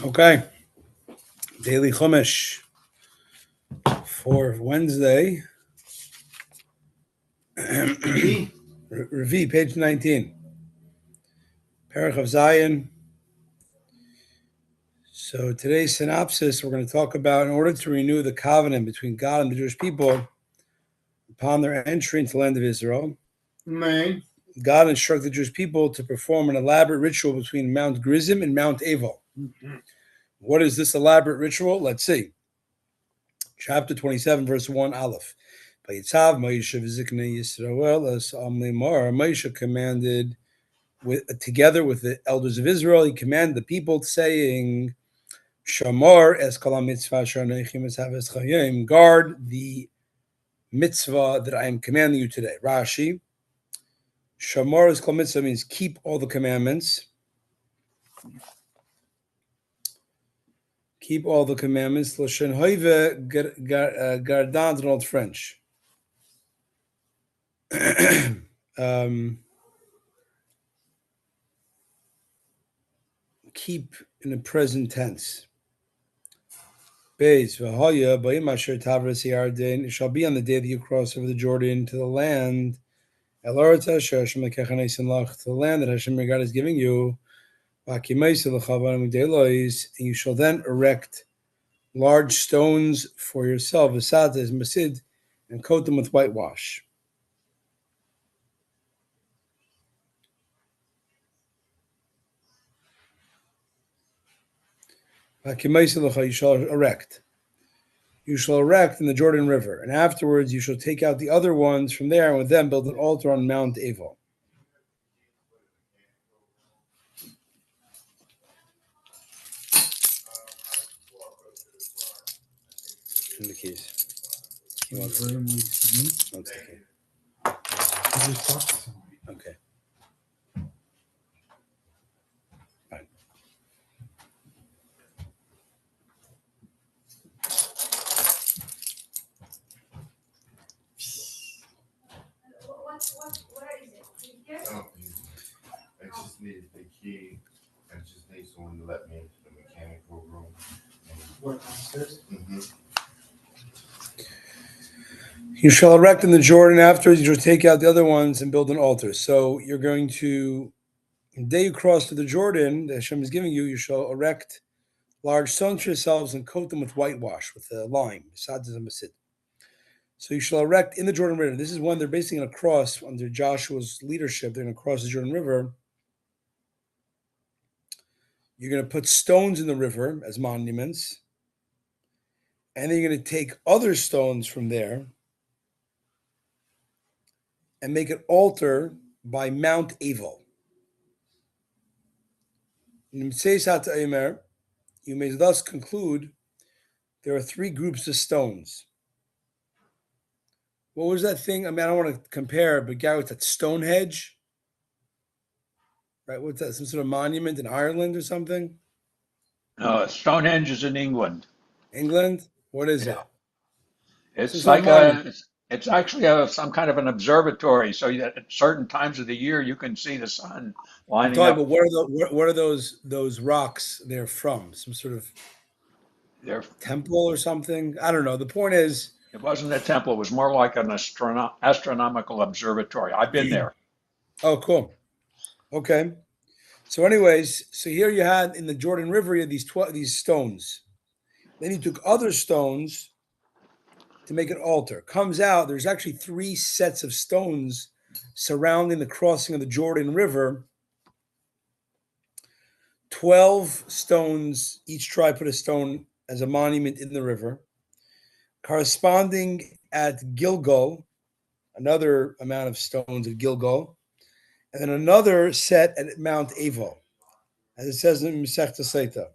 Okay, daily Chumash for Wednesday. Ravi, page 19. Parach of Zion. So today's synopsis, we're going to talk about in order to renew the covenant between God and the Jewish people upon their entry into the land of Israel. Right. God instructed the Jewish people to perform an elaborate ritual between Mount Gerizim and Mount Eval. Mm-hmm. What is this elaborate ritual? Let's see. Chapter 27, verse 1, Aleph. Vayitzav Moshe v'ziknei Yisrael as Amlimar. Moshe commanded, together with the elders of Israel, he commanded the people, saying, Shamar es kol mitzvah sh'aneichim es haves chayim. Guard the mitzvah that I am commanding you today. Rashi. Shamar es kol mitzvah means keep all the commandments. Keep all the commandments. L'shen hoive gardant in Old French. Keep in the present tense. Beis v'haya b'yim asher tavras Yarden. It shall be on the day that you cross over the Jordan to the land. El Oretz asher Hashem lekecha neisin lach, to the land that Hashem your God is giving you. V'akimeisa l'chavanim u'delois, and you shall then erect large stones for yourself, v'sates masid, and coat them with whitewash. You shall erect. You shall erect in the Jordan River, and afterwards you shall take out the other ones from there, and with them build an altar on Mount Eval. In the keys. He wants the key. Okay. Fine. What is it? I just needed the key. I just need someone to let me into the mechanical room. What downstairs? Mm-hmm. You shall erect in the Jordan. Afterwards, you shall take out the other ones and build an altar. So you're going to, the day you cross to the Jordan that Hashem is giving you, you shall erect large stones for yourselves and coat them with whitewash, with lime. So you shall erect in the Jordan River. This is when they're basically going to cross under Joshua's leadership. They're going to cross the Jordan River. You're going to put stones in the river as monuments. And then you're going to take other stones from there and make an altar by Mount Eval. You may thus conclude there are three groups of stones. What was that thing? I mean, I don't want to compare, but Gary, what's that, Stonehenge? Right? What's that? Some sort of monument in Ireland or something? Stonehenge is in England. England? What is Yeah, it? Some it's sort of like monument. it's actually some kind of an observatory. So that at certain times of the year you can see the sun I'm lining talking up about what are those rocks they're from? Some sort of there. temple or something? I don't know. The point is, It wasn't a temple; it was more like an astronomical observatory. I've been there. oh, cool. Okay. So, anyways, so here you had in the Jordan River, you had these stones. Then he took other stones to make an altar. Comes out, there's actually three sets of stones surrounding the crossing of the Jordan River. 12 stones, each tribe put a stone as a monument in the river. Corresponding at Gilgal, another amount of stones at Gilgal, and then another set at Mount Eval, as it says in Masechta Seita.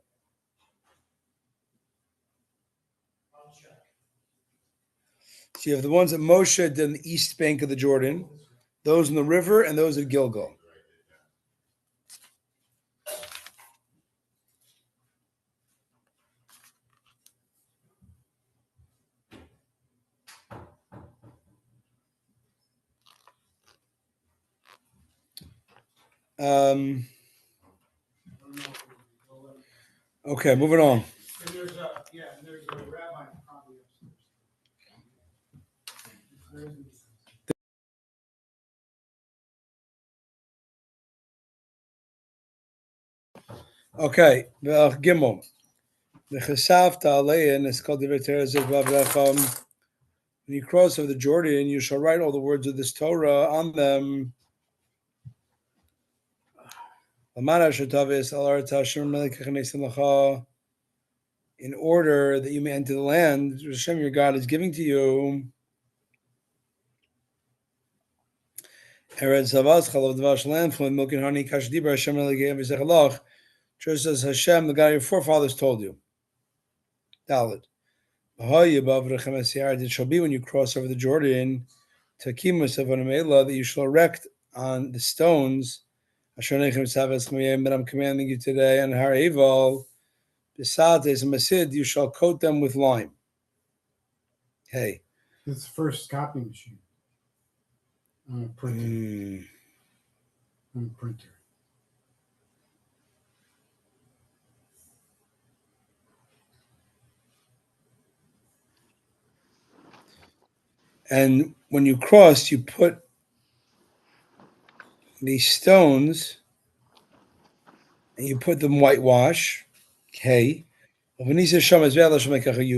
So you have the ones that Moshe did on the east bank of the Jordan, those in the river, and those at Gilgal. Okay, moving on. And there's a rabbi probably upstairs. There isn't. Okay, Gimel. The Chesavta Alein is called the when you cross over the Jordan, you shall write all the words of this Torah on them. In order that you may enter the land Hashem your God is giving to you. Eretz Zavaz, Chalav Dvash, land flowing milk and honey, Kash Dibra, Hashem Elegei V'Zechalach, just as Hashem, the God of your forefathers, told you. Dalit. It shall be when you cross over the Jordan, that you shall erect on the stones that I'm commanding you today, and Har Eval, Besates and Masid, you shall coat them with lime. Hey. It's the first copy machine. On a printer. On a printer. And when you cross, you put these stones and you put them whitewash. Okay. You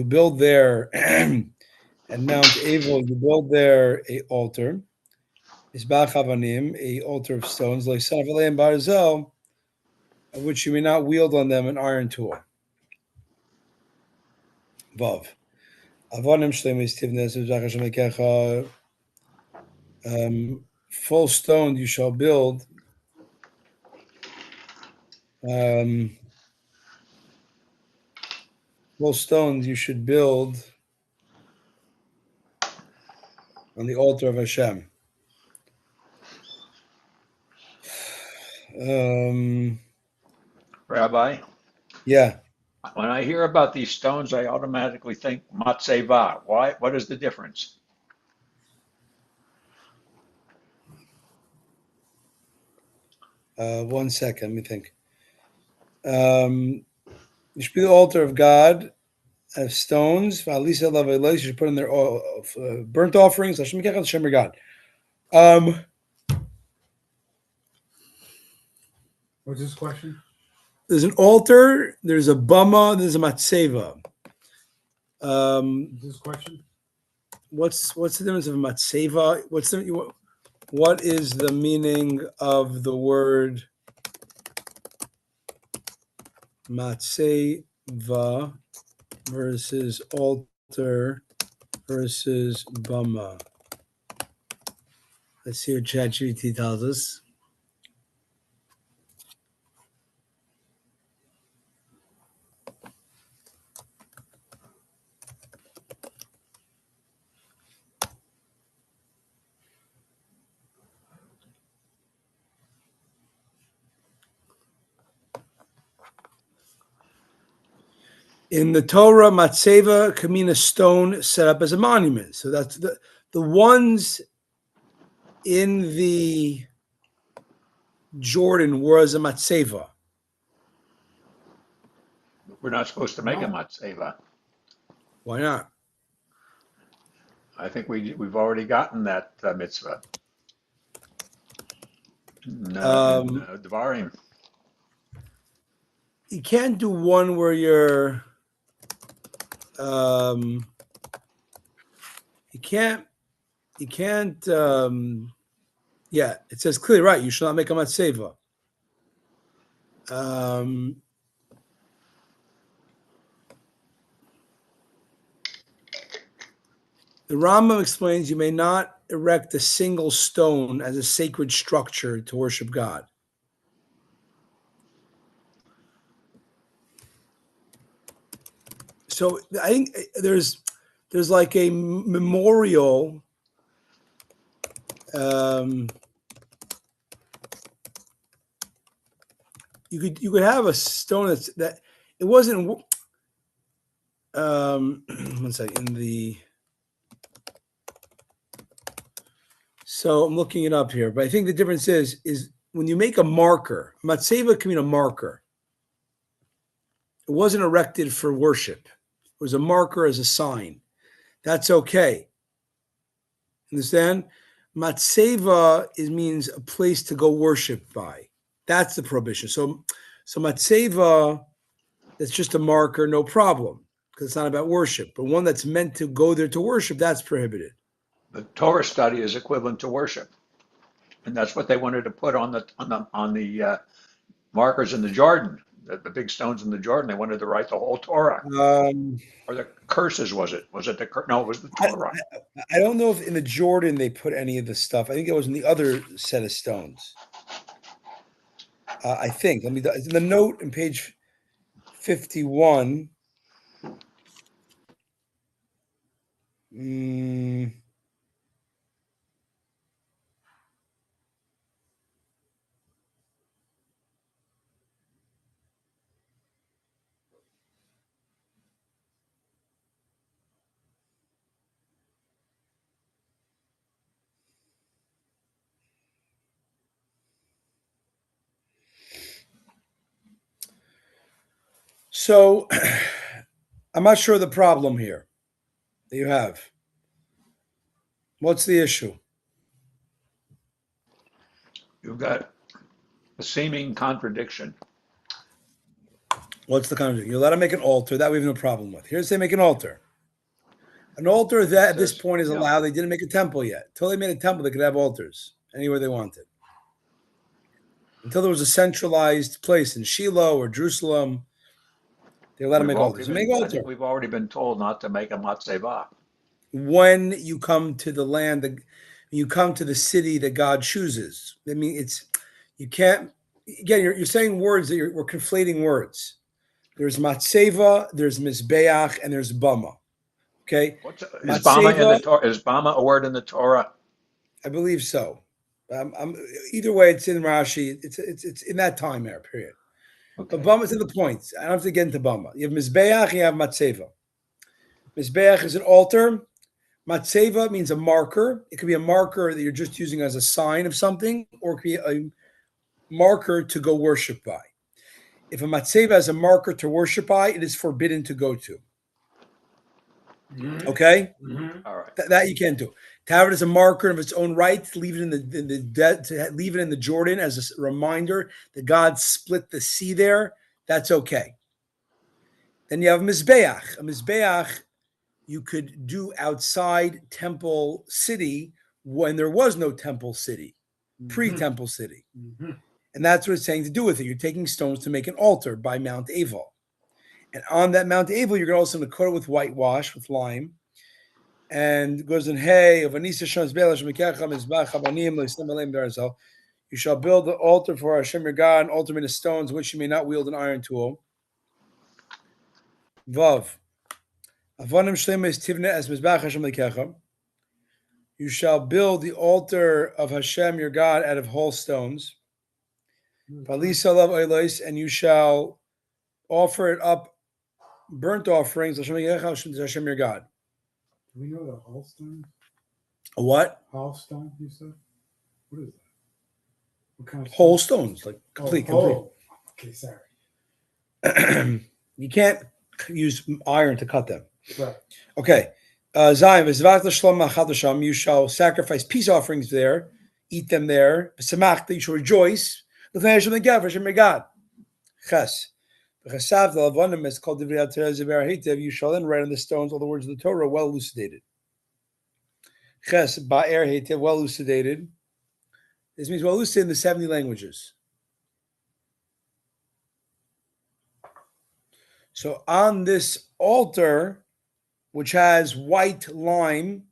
build there at Mount Avel, you build there a altar. A altar of stones, like son of and Barzel, of which you may not wield on them an iron tool. Vav. Full stone you shall build. Full stones you should build on the altar of Hashem. Rabbi, Yeah. when I hear about these stones, I automatically think matzeva. Why? What is the difference? One second, let me think. You should be the altar of God of stones. You should put in their burnt offerings. Hashem God. What's this question? There's an altar, there's a bama, there's a matzeva. This question? What's the difference of a matzeva? What is the meaning of the word matzeva versus altar versus bama? Let's see what ChatGPT tells us. In the Torah, matzeva can mean a stone set up as a monument. So that's the ones in the Jordan were as a matzeva. We're not supposed to make a matzeva. Why not? I think we've already gotten that mitzvah. No, Dvarim. You can't do one where you're. You can't. Yeah, it says clearly, right? You should not make a matzeva. The Rambam explains you may not erect a single stone as a sacred structure to worship God. So I think there's like a memorial. You could have a stone that it wasn't. One second. So I'm looking it up here, but I think the difference is when you make a marker, matzeva can mean a marker. It It wasn't erected for worship. It was a marker as a sign. That's okay. Understand? Matseva means a place to go worship by. That's the prohibition. So matseva, that's just a marker, no problem, because it's not about worship. But one that's meant to go there to worship, that's prohibited. The Torah study is equivalent to worship, and that's what they wanted to put on the markers in the Jordan, the big stones in the Jordan. They wanted to write the whole Torah, or the curses. Was it? Was it no? It was the Torah. I don't know if in the Jordan they put any of the stuff. I think it was in the other set of stones. I think. Let me. The note in page 51. So I'm not sure the problem here that you have. What's the issue? You've got a seeming contradiction. What's the contradiction? You're allowed to make an altar. That we have no problem with. Here's they make an altar. An altar that at this point is allowed. They didn't make a temple yet. Until they made a temple, they could have altars anywhere they wanted. Until there was a centralized place in Shiloh or Jerusalem, they were allowed to make altars. So make an I altar. think we've already been told not to make a matzeva. When you come to the land, you come to the city that God chooses. I mean, you can't. Again, you're saying words that we're conflating words. There's matzeva, there's mizbeach, and there's bama. Okay, Is bama a word in the Torah? I believe so. Either way, it's in Rashi. It's in that time there period. Okay. But bama is in the points. I don't have to get into bama. You have mizbeach, you have matzeva. Mizbeach is an altar. Matzeva means a marker. It could be a marker that you're just using as a sign of something, or it could be a marker to go worship by. If a matzeva has a marker to worship by, it is forbidden to go to. Okay, All right. That you can't do. To have it as a marker of its own right, to leave it to leave it in the Jordan as a reminder that God split the sea there. That's okay. Then you have mizbeach. A mizbeach you could do outside Temple City when there was no Temple City, pre-Temple City. And that's what it's saying to do with it. You're taking stones to make an altar by Mount Aval. And on that Mount Aval, you're also going to coat it with whitewash, with lime. And it goes in, hey, you shall build the altar for Hashem your God, an altar made of stones, which you may not wield an iron tool. Vav. You shall build the altar of Hashem your God out of whole stones. And you shall offer it up burnt offerings to Hashem your God. Do we know the whole stone? A what? Whole stone, you said? What is that? What kind of Whole stones, like complete. Okay, sorry. You can't use iron to cut them. Right. Okay. You shall sacrifice peace offerings there, eat them there. You shall rejoice. Hashem your God. Ches. You shall then write on the stones all the words of the Torah, well elucidated. Ches, ba'er heitev, well elucidated. This means well elucidated in the 70 languages. So on this altar, which has white lime,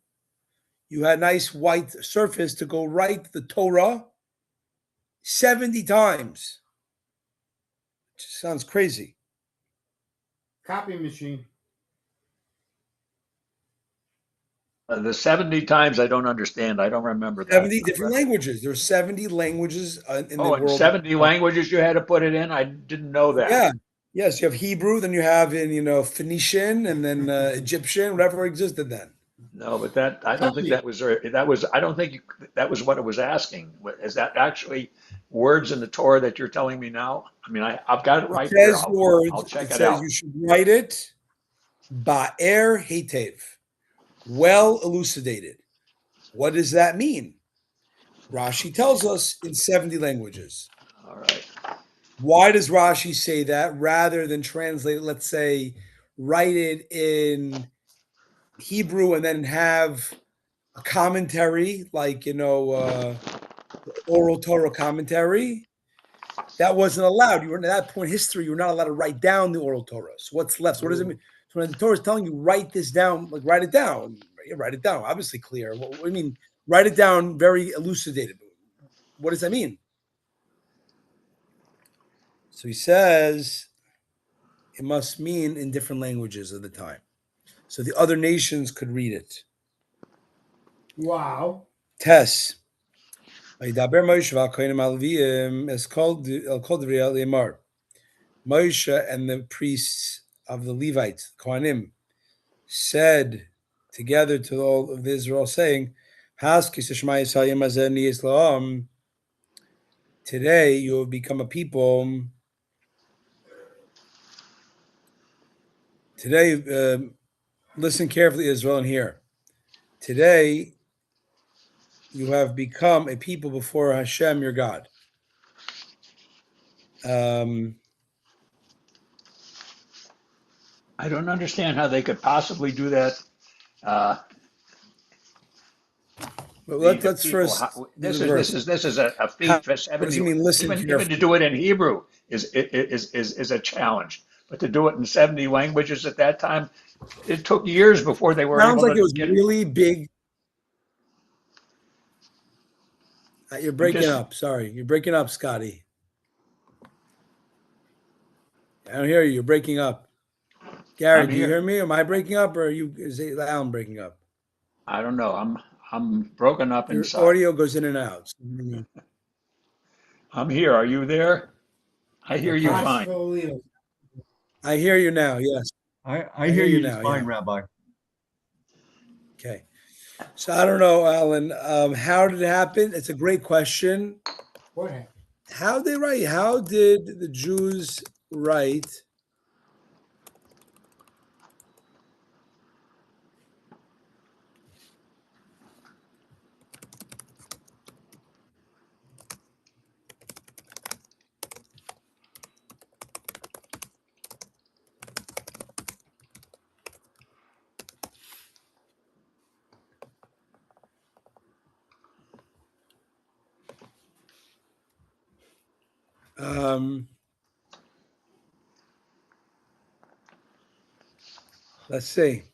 you had a nice white surface to go write the Torah 70 times. Which sounds crazy. Copy machine. The 70 times I don't understand. I don't remember that. 70 different languages. There's 70 languages in the world. 70 languages you had to put it in? I didn't know that. Yeah. Yes, you have Hebrew, then you have in Phoenician, and then Egyptian, whatever existed then. No, but I don't think that was I don't think that was what it was asking. Is that actually words in the Torah that you're telling me now? I mean, I've got it It right here. says words. I'll check It it says out. you should write it ba'er hetev, well elucidated. What does that mean? Rashi tells us in 70 languages. All right. Why does Rashi say that rather than translate, let's say, write it in Hebrew and then have a commentary, like, oral Torah commentary? That wasn't allowed. You were at that point in history, you were not allowed to write down the oral Torah. So what's left? So what does it mean? So when the Torah is telling you, write this down, like write it down. Yeah, write it down. Obviously clear. What do you mean? Write it down very elucidated. What does that mean? So he says it must mean in different languages of the time. So the other nations could read it. Wow. Tess. Vaydaber Moshe v'Kohanim Alevim es kol Devrei Lemar. Moshe and the priests of the Levites, Kohanim, said together to all of Israel, saying, today you have become a people. Today, listen carefully, Israel, and hear. Today you have become a people before Hashem, your God. I don't understand how they could possibly do that. But let's People, first this the verse. is a feat for 70. What does it mean? Listen Even carefully. to do it in Hebrew is a challenge. But to do it in 70 languages at that time, it took years before they were Sounds able like to it was get. really big. You're breaking just- up. Sorry, you're breaking up, Scotty. I don't hear you. You're breaking up. Gary, I'm do you here. hear me? Am I breaking up, or is Alan breaking up? I don't know. I'm broken up Your inside. audio goes in and out. I'm here. Are you there? I hear you Okay. fine. Absolutely. I hear you now. Yes, I hear you now. fine, Yeah. Rabbi. Okay. So I don't know, Alan. How did it happen? It's a great question. What happened? How did they write? How did the Jews write? Let's see.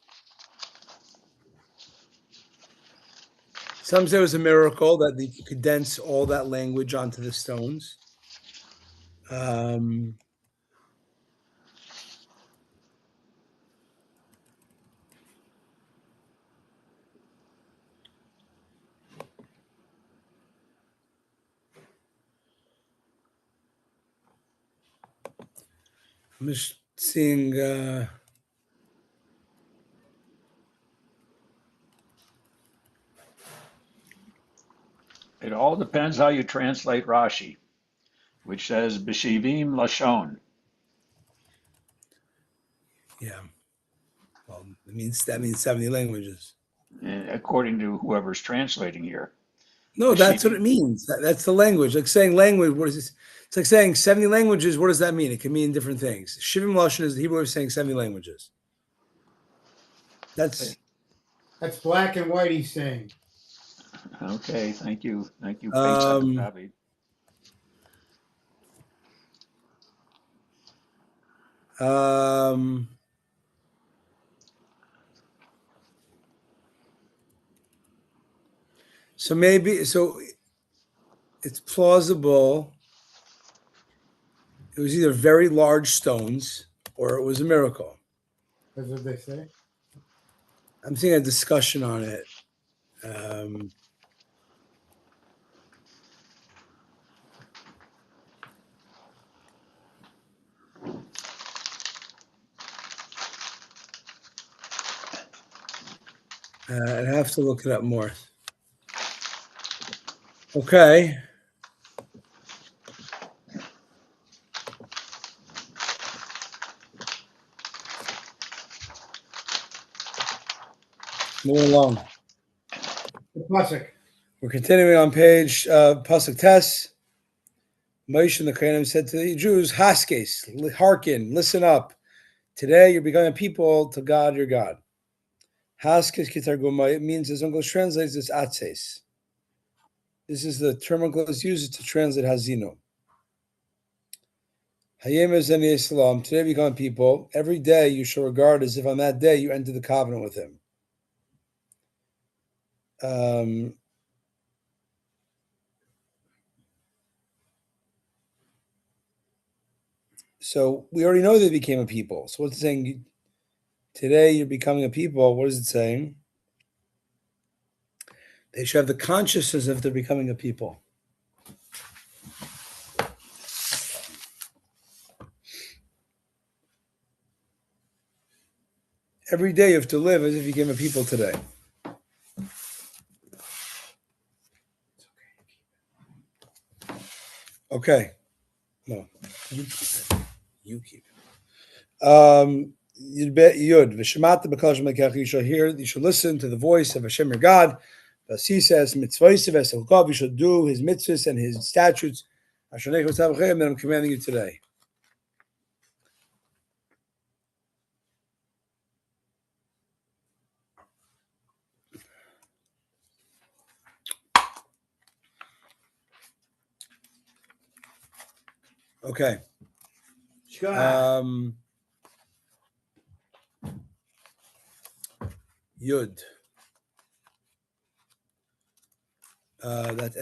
Some say it was a miracle that they could condense all that language onto the stones. I'm just seeing. It all depends how you translate Rashi, which says B'shivim Lashon. Yeah. Well, that means 70 languages. According to whoever's translating here. No, that's what it means. That's the language. Like saying language, what is this? It's like saying 70 languages. What does that mean? It can mean different things. Shivim Lashon is the Hebrew way of saying 70 languages. That's black and white, he's saying. Okay, thank you. Thank you, Rabbi. So it's plausible. It was either very large stones or it was a miracle. That's what they say. I'm seeing a discussion on it. I'd have to look it up more. Okay. Moving along. The pasuk. We're continuing on page Pasuk Tes. Moshe and the Kohanim said to the Jews, Haskes, hearken, listen up. Today you're becoming a people to God your God. Haskes kitarguma, it means, as English translates, this atses. This is the term English uses to translate hazino. Hayem ezeni Islam, today become people. Every day you shall regard as if on that day you enter the covenant with him. So we already know they became a people. So what's it saying? Today you're becoming a people. What is it saying? They should have the consciousness if they're becoming a people. Every day you have to live as if you became a people today. Okay. No. You keep it. You keep it. Yud. You shall hear, you should listen to the voice of Hashem your God. He says, you should do his mitzvahs and his statutes. That I'm commanding you today. Okay. Yud. That